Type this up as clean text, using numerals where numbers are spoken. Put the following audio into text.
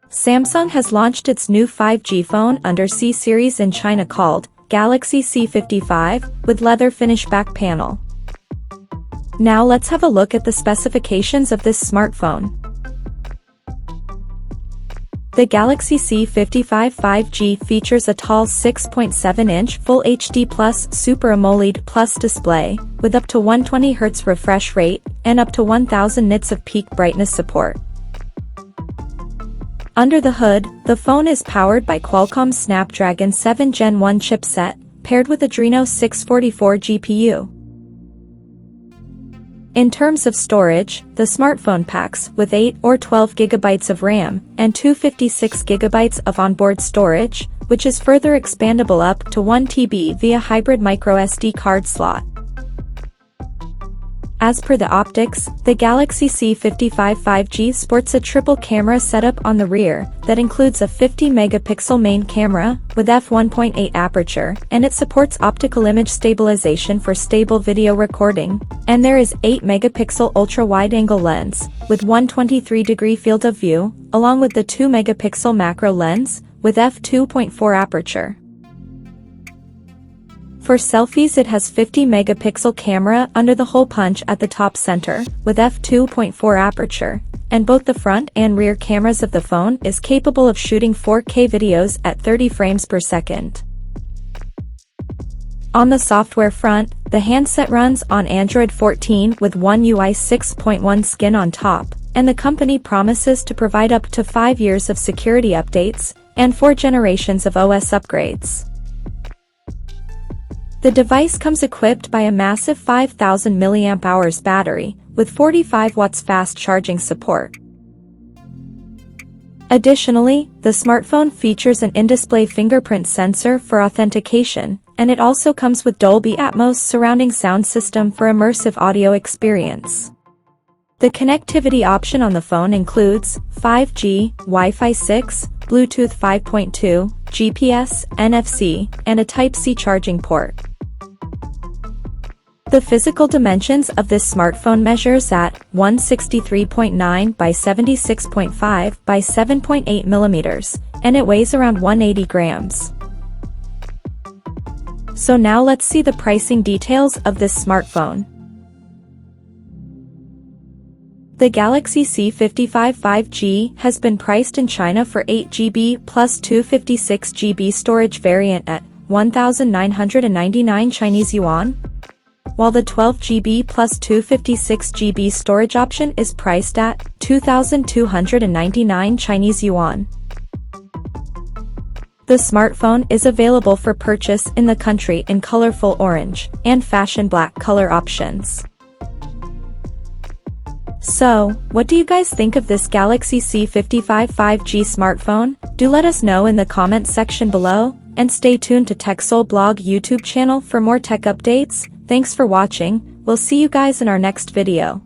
Samsung has launched its new 5G phone under C series in China called Galaxy C55 with leather finish back panel. Now let's have a look at the specifications of this smartphone. The Galaxy C55 5G features a tall 6.7-inch Full HD Plus Super AMOLED Plus display, with up to 120Hz refresh rate, and up to 1000 nits of peak brightness support. Under the hood, the phone is powered by Qualcomm's Snapdragon 7 Gen 1 chipset, paired with Adreno 644 GPU. In terms of storage, the smartphone packs with 8 or 12 GB of RAM and 256 GB of onboard storage, which is further expandable up to 1 TB via hybrid microSD card slot. As per the optics, the Galaxy C55 5G sports a triple camera setup on the rear that includes a 50-megapixel main camera with f1.8 aperture, and it supports optical image stabilization for stable video recording, and there is 8-megapixel ultra-wide-angle lens with 123-degree field of view, along with the 2-megapixel macro lens with f2.4 aperture. For selfies, it has 50-megapixel camera under the hole punch at the top center, with f2.4 aperture, and both the front and rear cameras of the phone is capable of shooting 4K videos at 30 frames per second. On the software front, the handset runs on Android 14 with One UI 6.1 skin on top, and the company promises to provide up to 5 years of security updates and 4 generations of OS upgrades. The device comes equipped by a massive 5000 mAh battery, with 45 watts fast charging support. Additionally, the smartphone features an in-display fingerprint sensor for authentication, and it also comes with Dolby Atmos surrounding sound system for immersive audio experience. The connectivity option on the phone includes 5G, Wi-Fi 6, Bluetooth 5.2, GPS, NFC, and a Type-C charging port. The physical dimensions of this smartphone measures at 163.9 by 76.5 by 7.8 millimeters, and it weighs around 180 grams. So now let's see the pricing details of this smartphone. The Galaxy C55 5G has been priced in China for 8GB plus 256GB storage variant at 1,999 Chinese yuan, while the 12GB plus 256GB storage option is priced at 2,299 Chinese yuan. The smartphone is available for purchase in the country in colorful orange and fashion black color options. So, what do you guys think of this Galaxy C55 5G smartphone? Do let us know in the comments section below, and stay tuned to TechSole Blog YouTube channel for more tech updates. Thanks for watching, we'll see you guys in our next video.